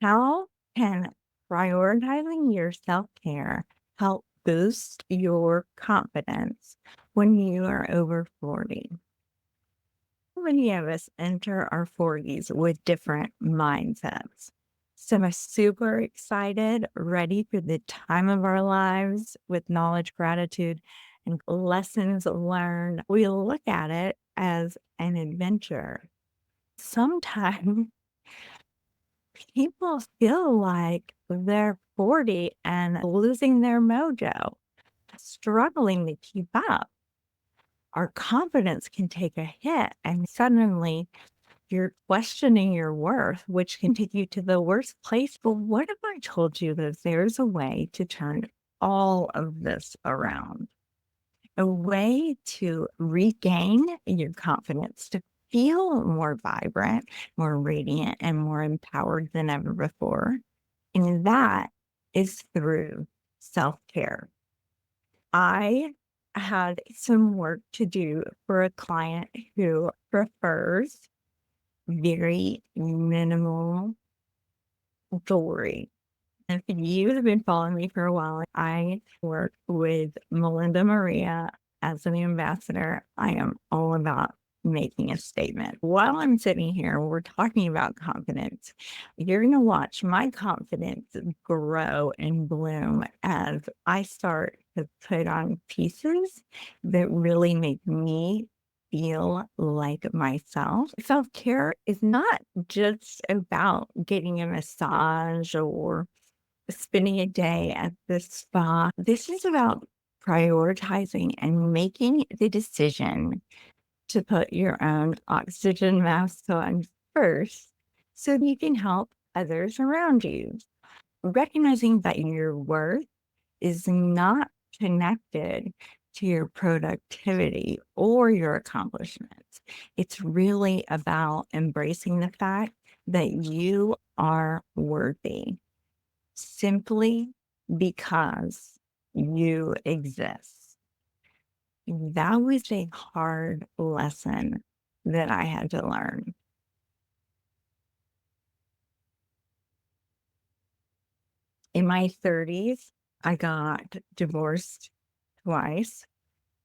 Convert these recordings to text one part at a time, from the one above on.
How can prioritizing your self care help boost your confidence when you are over 40? Many of us enter our 40s with different mindsets. Some are super excited, ready for the time of our lives with knowledge, gratitude, and lessons learned. We look at it as an adventure. Sometimes people feel like they're 40 and losing their mojo, struggling to keep up. Our confidence can take a hit, and suddenly you're questioning your worth, which can take you to the worst place. But what if I told you that there's a way to turn all of this around? A way to regain your confidence, to feel more vibrant, more radiant, and more empowered than ever before. And that is through self care. I had some work to do for a client who prefers very minimal jewelry. If you have been following me for a while, I work with Melinda Maria as an ambassador. I am all about making a statement. While I'm sitting here, we're talking about confidence. You're going to watch my confidence grow and bloom as I start to put on pieces that really make me feel like myself. Self care is not just about getting a massage or spending a day at the spa. This is about prioritizing and making the decision to put your own oxygen mask on first so you can help others around you. Recognizing that your worth is not connected to your productivity or your accomplishments. It's really about embracing the fact that you are worthy simply because you exist. That was a hard lesson that I had to learn. In my 30s, I got divorced twice.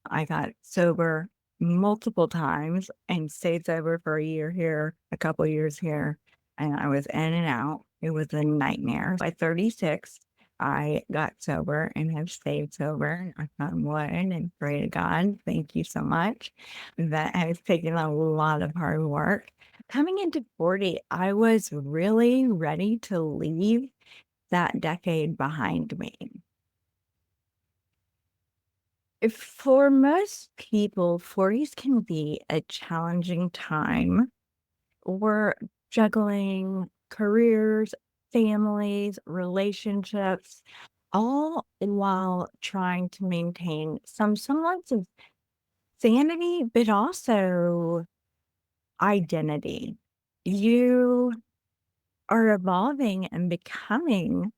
I got sober multiple times and stayed sober for a year here, a couple years here, and I was in and out. It was a nightmare. By 36, I got sober and have stayed sober. I found one and pray to God. Thank you so much. That has taken a lot of hard work. Coming into 40, I was really ready to leave that decade behind me. For most people, 40s can be a challenging time. We're juggling careers, families, relationships, all while trying to maintain some semblance of sanity, but also identity. You are evolving and becoming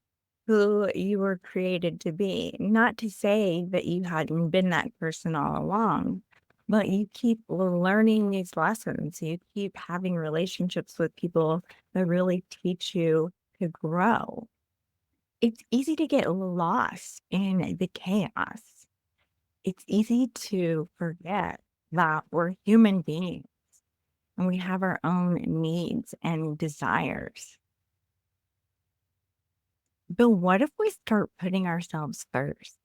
who you were created to be. Not to say that you hadn't been that person all along, but you keep learning these lessons. You keep having relationships with people that really teach you to grow. It's easy to get lost in the chaos. It's easy to forget that we're human beings and we have our own needs and desires. But what if we start putting ourselves first?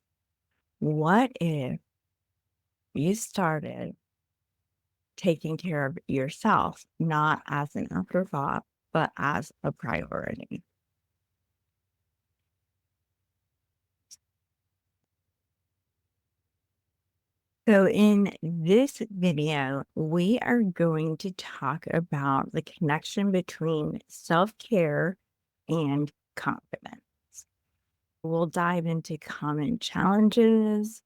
What if you started taking care of yourself, not as an afterthought, but as a priority? So, in this video, we are going to talk about the connection between self care and confidence. We'll dive into common challenges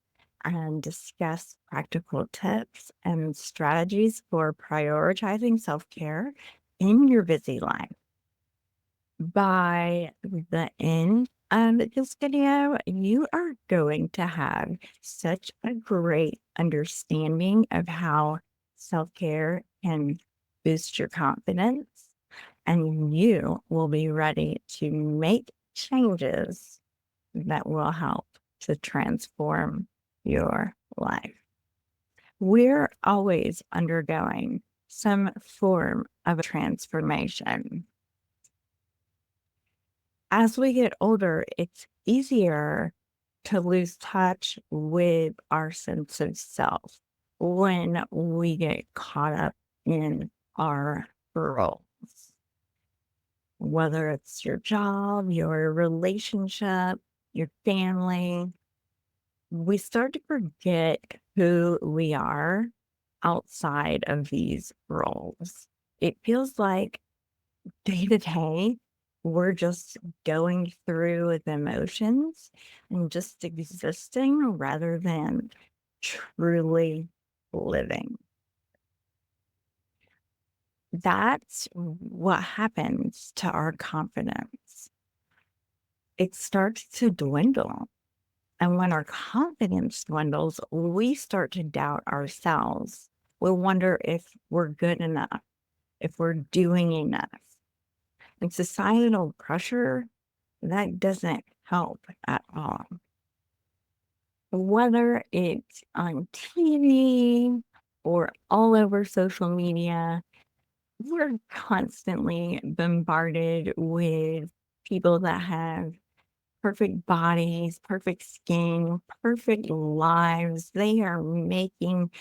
and discuss practical tips and strategies for prioritizing self care in your busy life. By the end of this video, you are going to have such a great understanding of how self care can boost your confidence and you will be ready to make changes that will help to transform your life. We're always undergoing some form of transformation. As we get older, it's easier to lose touch with our sense of self when we get caught up in our roles. Whether it's your job, your relationship, your family, we start to forget who we are outside of these roles. It feels like day to day, we're just going through the emotions and just existing rather than truly living. That's what happens to our confidence. It starts to dwindle. And when our confidence dwindles, we start to doubt ourselves. We wonder if we're good enough, if we're doing enough. And societal pressure, that doesn't help at all. Whether it's on TV or all over social media, we're constantly bombarded with people that have perfect bodies, perfect skin, perfect lives. They are making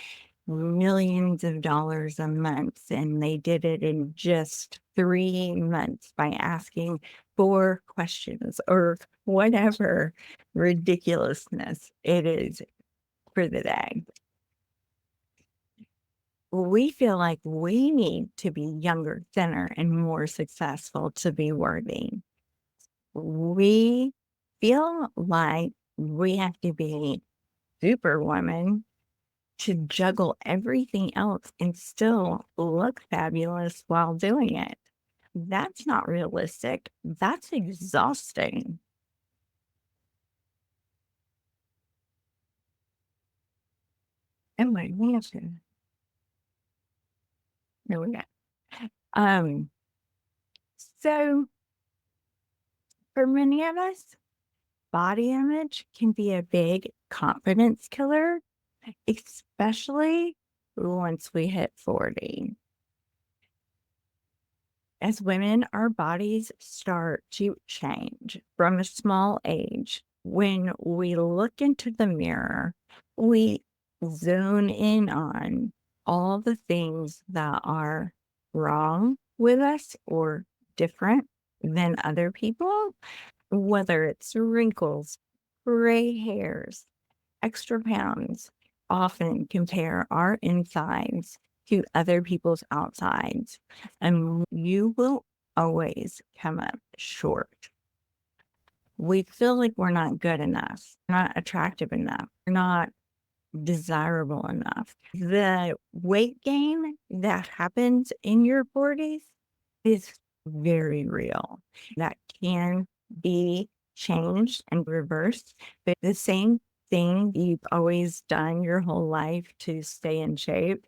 millions of dollars a month, and they did it in just 3 months by asking 4 questions or whatever ridiculousness it is for the day. We feel like we need to be younger, thinner, and more successful to be worthy. We feel like we have to be superwoman to juggle everything else and still look fabulous while doing it. That's not realistic. That's exhausting. Oh my gosh. There we go. Um, so for many of us, body image can be a big confidence killer, especially once we hit 40. As women, our bodies start to change from a small age. When we look into the mirror, we zone in on all the things that are wrong with us or different than other people, whether it's wrinkles, gray hairs, extra pounds. Often compare our insides to other people's outsides, and you will always come up short. We feel like we're not good enough, not attractive enough, not desirable enough. The weight gain that happens in your 40s is very real. That can be changed and reversed, but the same thing you've always done your whole life to stay in shape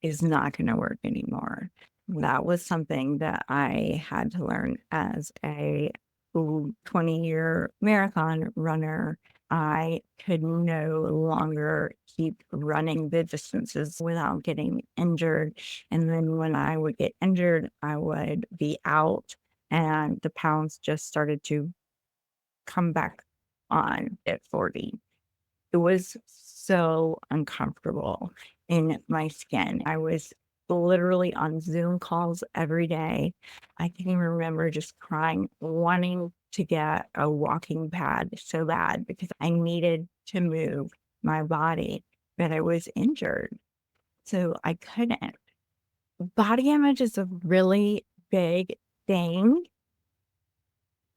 is not going to work anymore. That was something that I had to learn as a 20-year marathon runner. I could no longer keep running the distances without getting injured. And then when I would get injured, I would be out and the pounds just started to come back on at 40. It was so uncomfortable in my skin. I was literally on Zoom calls every day. I can remember just crying, wanting to get a walking pad so bad because I needed to move my body, but I was injured. So I couldn't. Body image is a really big thing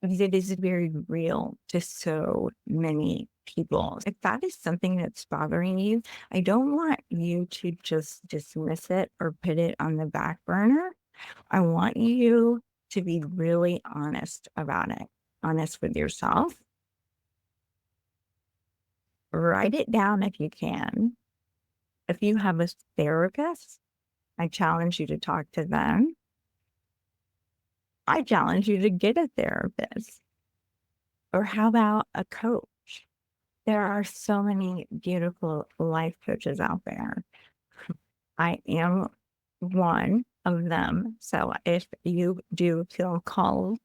because it is very real to so many people. If that is something that's bothering you, I don't want you to just dismiss it or put it on the back burner. I want you to be really honest about it, honest with yourself. Write it down if you can. If you have a therapist, I challenge you to talk to them. I challenge you to get a therapist. Or how about a coach? There are so many beautiful life coaches out there. I am one of them. So if you do feel called,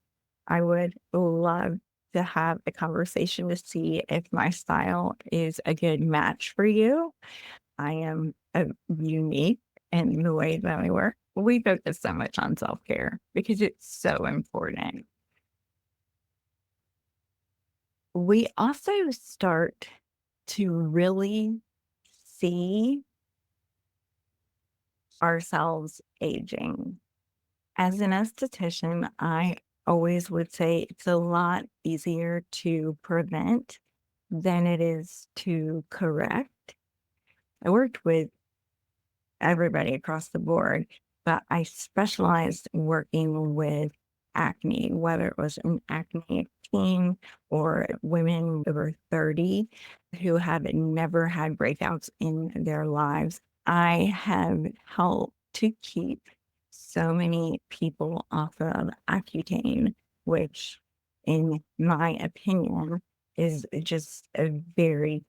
I would love to have a conversation to see if my style is a good match for you. I am unique in the way that I work. We focus so much on self care because it's so important. We also start to really see ourselves aging. As an esthetician, I always would say it's a lot easier to prevent than it is to correct. I worked with everybody across the board, but I specialized working with acne, whether it was an acne teen or women over 30 who have never had breakouts in their lives. I have helped to keep so many people off of Accutane, which, in my opinion, is just a very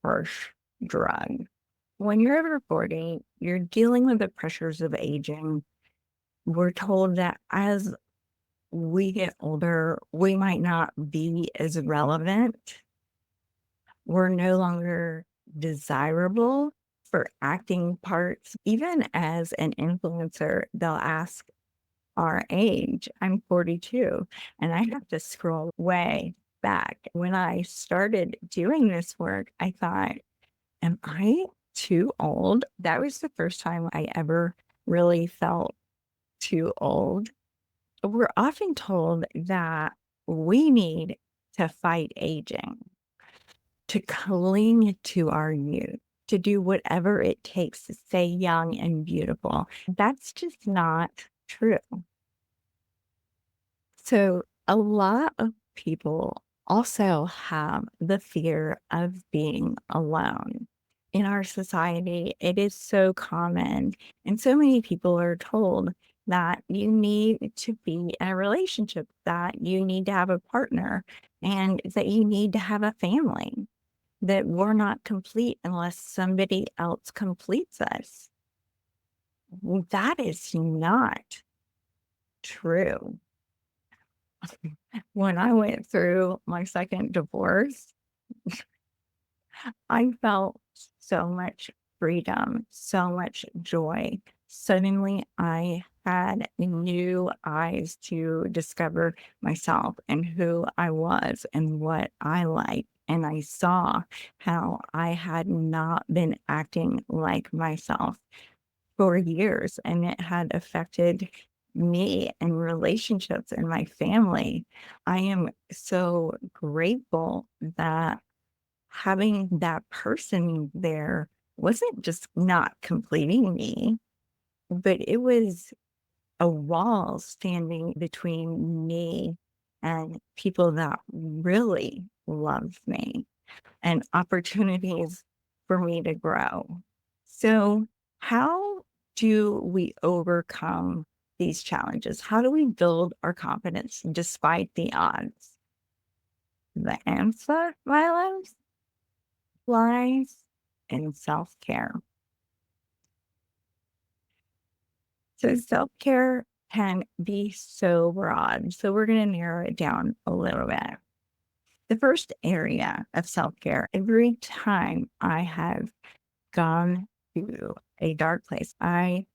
harsh drug. When you're over 40, you're dealing with the pressures of aging. We're told that as we get older, we might not be as relevant. We're no longer desirable for acting parts. Even as an influencer, they'll ask our age. I'm 42, and I have to scroll way back. When I started doing this work, I thought, am I too old? That was the first time I ever really felt too old. We're often told that we need to fight aging, to cling to our youth, to do whatever it takes to stay young and beautiful. That's just not true. So, a lot of people also have the fear of being alone. In our society, it is so common, and so many people are told that you need to be in a relationship, that you need to have a partner, and that you need to have a family, that we're not complete unless somebody else completes us. Well, that is not true. When I went through my second divorce, I felt so much freedom, so much joy. Suddenly, I had new eyes to discover myself and who I was and what I liked. And I saw how I had not been acting like myself for years, and it had affected me and relationships and my family. I am so grateful that having that person there wasn't just not completing me, but it was a wall standing between me and people that really loved me and opportunities for me to grow. So, how do we overcome these challenges? How do we build our confidence despite the odds? The answer, my loves, lies in self care. So, self care can be so broad. So, we're going to narrow it down a little bit. The first area of self care, every time I have gone to a dark place, I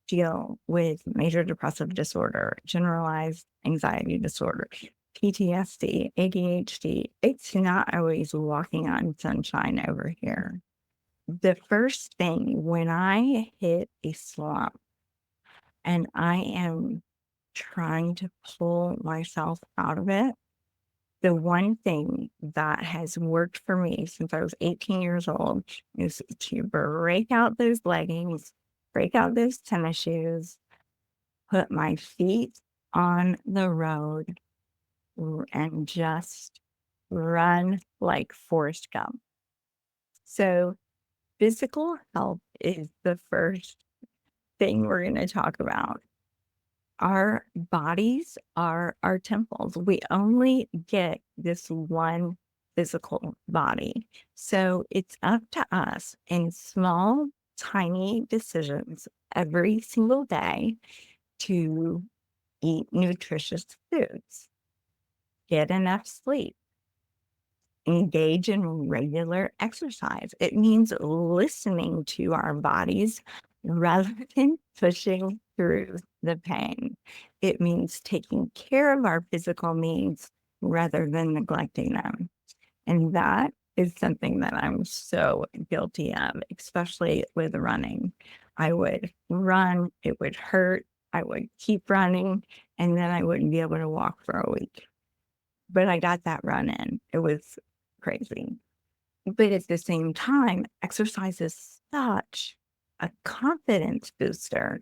deal with major depressive disorder, generalized anxiety disorder, PTSD, ADHD. It's not always walking on sunshine over here. The first thing when I hit a slump and I am trying to pull myself out of it, the one thing that has worked for me since I was 18 years old is to break out those leggings, break out those tennis shoes, put my feet on the road, and just run like Forrest Gump. So, physical health is the first thing we're going to talk about. Our bodies are our temples. We only get this one physical body. So it's up to us in small, tiny decisions every single day to eat nutritious foods, get enough sleep, engage in regular exercise. It means listening to our bodies rather than pushing through the pain. It means taking care of our physical needs rather than neglecting them. And that is something that I'm so guilty of, especially with running. I would run, it would hurt, I would keep running, and then I wouldn't be able to walk for a week. But I got that run in. It was crazy. But at the same time, exercise is such a confidence booster.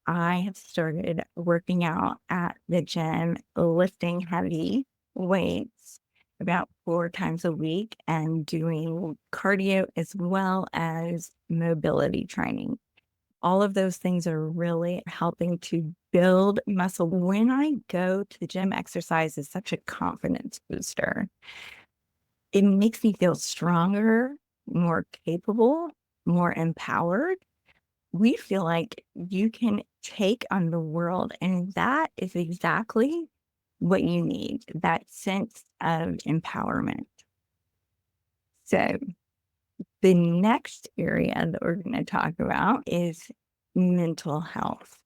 I have started working out at the gym, lifting heavy weights about 4 times a week and doing cardio as well as mobility training. All of those things are really helping to build muscle. When I go to the gym, exercise is such a confidence booster. It makes me feel stronger, more capable, more empowered. We feel like you can take on the world, and that is exactly what you need, that sense of empowerment. So the next area that we're going to talk about is mental health.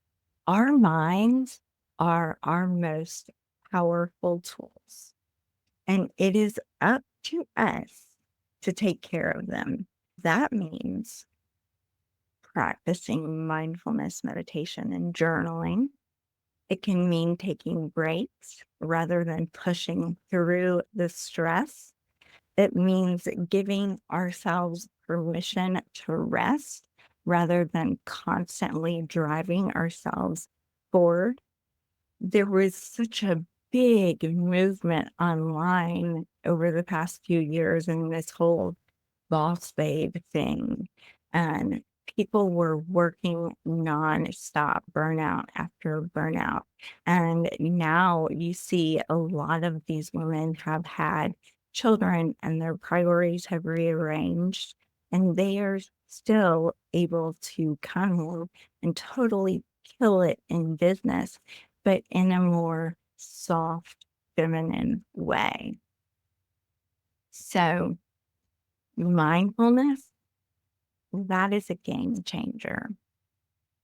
Our minds are our most powerful tools, and it is up to us to take care of them. That means practicing mindfulness meditation and journaling. It can mean taking breaks rather than pushing through the stress. It means giving ourselves permission to rest rather than constantly driving ourselves forward. There was such a big movement online over the past few years in this whole boss babe thing. And people were working nonstop, burnout after burnout. And now you see a lot of these women have had children and their priorities have rearranged, and they are still able to come in and totally kill it in business, but in a more soft, feminine way. So, mindfulness, that is a game changer.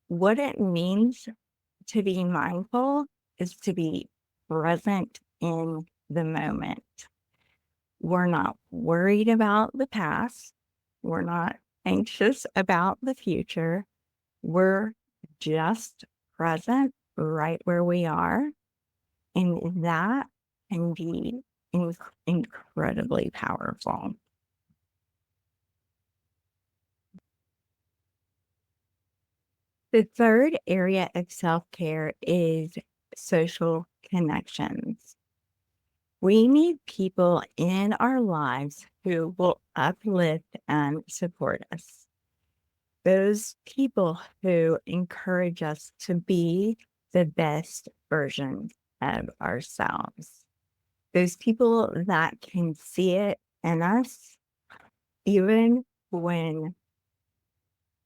What it means to be mindful is to be present in the moment. We're not worried about the past. We're not anxious about the future. We're just present right where we are. And that can be incredibly powerful. The third area of self care is social connections. We need people in our lives who will uplift and support us. Those people who encourage us to be the best version of ourselves. Those people that can see it in us, even when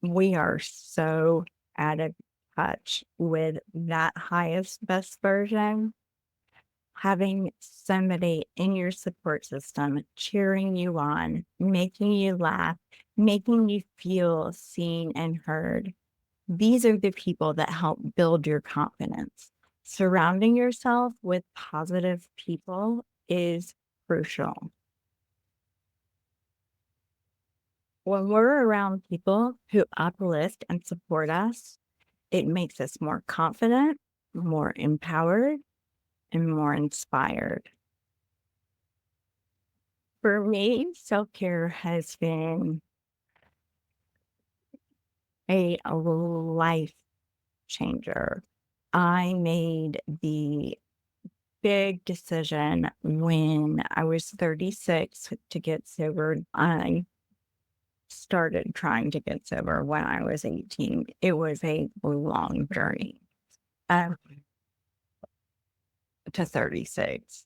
we are so out of touch with that highest, best version. Having somebody in your support system cheering you on, making you laugh, making you feel seen and heard. These are the people that help build your confidence. Surrounding yourself with positive people is crucial. When we're around people who uplift and support us, it makes us more confident, more empowered, and more inspired. For me, self-care has been a life changer. I made the big decision when I was 36 to get sober. I started trying to get sober when I was 18. It was a long journey. to 36.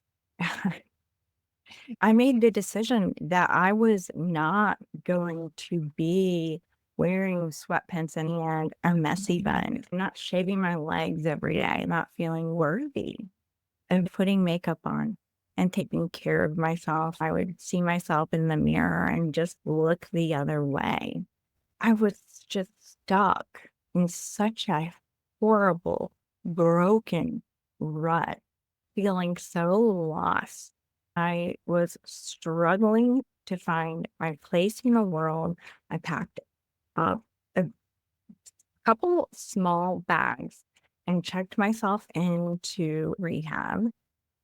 I made the decision that I was not going to be wearing sweatpants and a messy bun, not shaving my legs every day, not feeling worthy of putting makeup on and taking care of myself. I would see myself in the mirror and just look the other way. I was just stuck in such a horrible, broken rut, feeling so lost. I was struggling to find my place in the world. I packed up a couple small bags and checked myself into rehab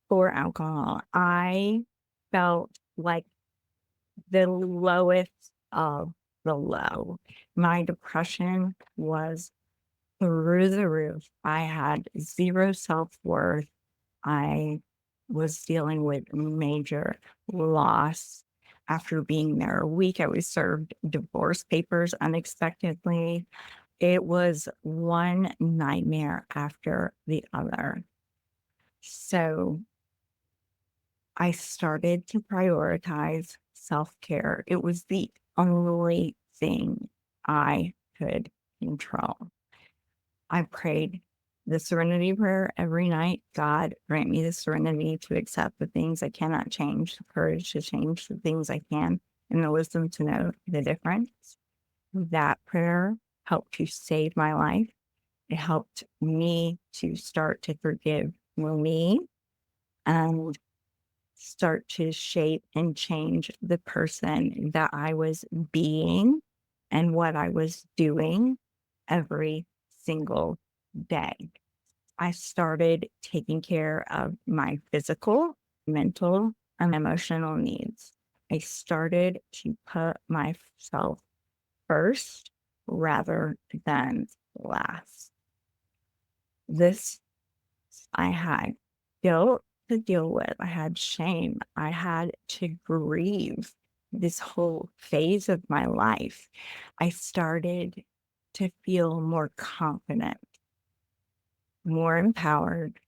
for alcohol. I felt like the lowest of the low. My depression was through the roof. I had zero self-worth. I was dealing with major loss. After being there a week, I was served divorce papers unexpectedly. It was one nightmare after the other. So I started to prioritize self-care. It was the only thing I could control. I prayed the serenity prayer every night. God, grant me the serenity to accept the things I cannot change, the courage to change the things I can, and the wisdom to know the difference. That prayer helped to save my life. It helped me to start to forgive me and start to shape and change the person that I was being and what I was doing every single day. I started taking care of my physical, mental, and emotional needs. I started to put myself first rather than last. This I had guilt to deal with. I had shame. I had to grieve this whole phase of my life. I started to feel more confident, more empowered,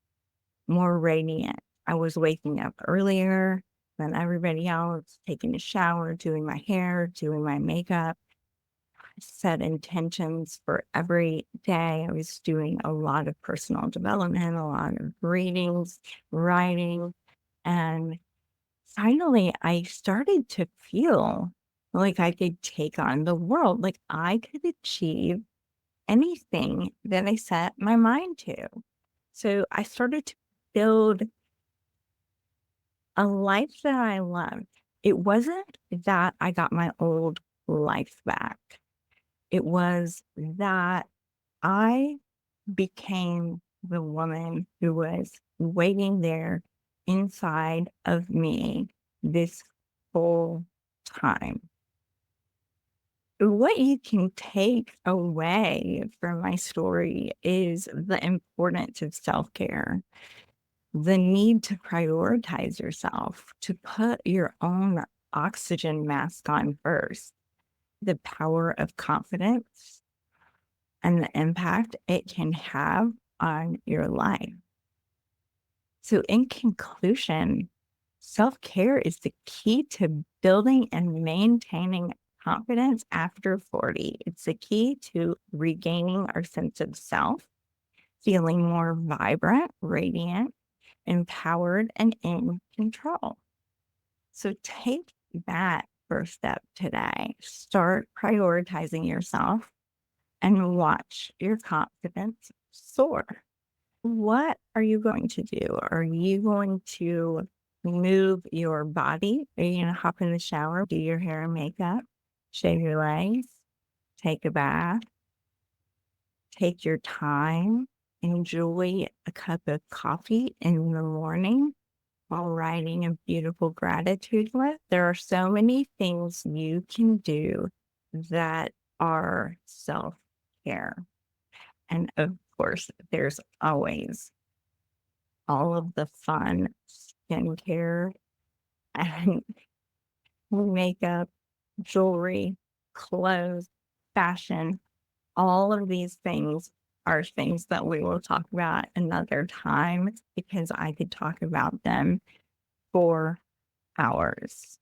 more radiant. I was waking up earlier than everybody else, taking a shower, doing my hair, doing my makeup, set intentions for every day. I was doing a lot of personal development, a lot of readings, writing, and finally I started to feel like I could take on the world, like I could achieve anything that I set my mind to. So I started to build a life that I loved. It wasn't that I got my old life back. It was that I became the woman who was waiting there inside of me this whole time. What you can take away from my story is the importance of self care, the need to prioritize yourself, to put your own oxygen mask on first, the power of confidence and the impact it can have on your life. So, in conclusion, self care is the key to building and maintaining confidence after 40. It's the key to regaining our sense of self, feeling more vibrant, radiant, empowered, and in control. So, take that first step today. Start prioritizing yourself and watch your confidence soar. What are you going to do? Are you going to move your body? Are you going to hop in the shower, do your hair and makeup, shave your legs, take a bath, take your time, enjoy a cup of coffee in the morning while writing a beautiful gratitude list? There are so many things you can do that are self care. And of course, there's always all of the fun skincare and makeup, jewelry, clothes, fashion. All of these things are things that we will talk about another time because I could talk about them for hours.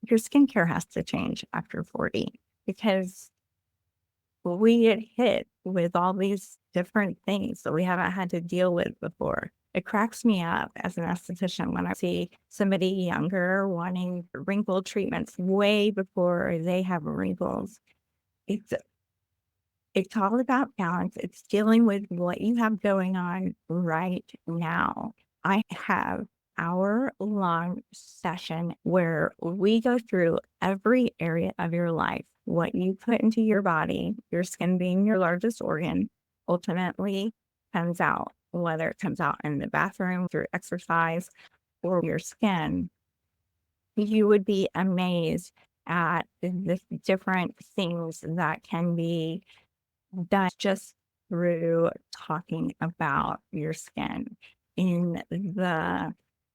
Your skincare has to change after 40 because we get hit with all these different things that we haven't had to deal with before. It cracks me up as an esthetician when I see somebody younger wanting wrinkle treatments way before they have wrinkles. It's it's all about balance. It's dealing with what you have going on right now. I have hour-long session where we go through every area of your life, what you put into your body, your skin being your largest organ, ultimately comes out, whether it comes out in the bathroom through exercise or your skin. You would be amazed at the different things that can be done just through talking about your skin. In the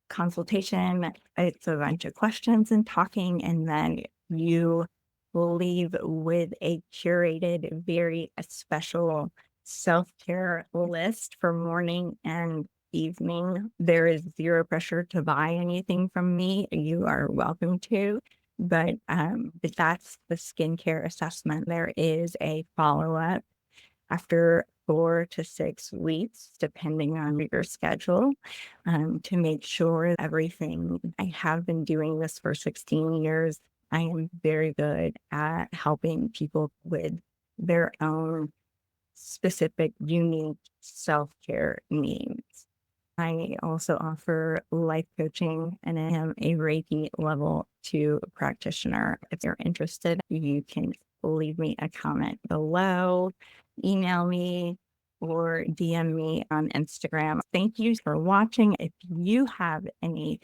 consultation, it's a bunch of questions and talking, and then you will leave with a curated, very special self-care list for morning and evening. There is zero pressure to buy anything from me. You are welcome to. But that's the skincare assessment. There is a follow-up after 4 to 6 weeks, depending on your schedule, to make sure everything. I have been doing this for 16 years. I am very good at helping people with their own specific, unique self-care needs. I also offer life coaching and I am a Reiki level 2 practitioner. If you're interested, you can leave me a comment below, email me, or DM me on Instagram. Thank you for watching. If you have any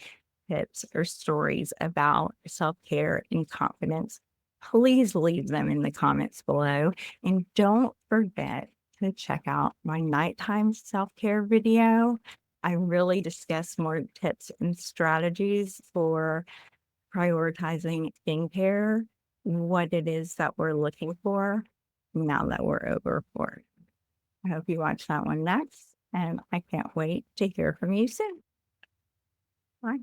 tips or stories about self-care and confidence, please leave them in the comments below. And don't forget to check out my nighttime self-care video. I really discuss more tips and strategies for prioritizing skincare, what it is that we're looking for now that we're over 40. I hope you watch that one next, and I can't wait to hear from you soon. Bye.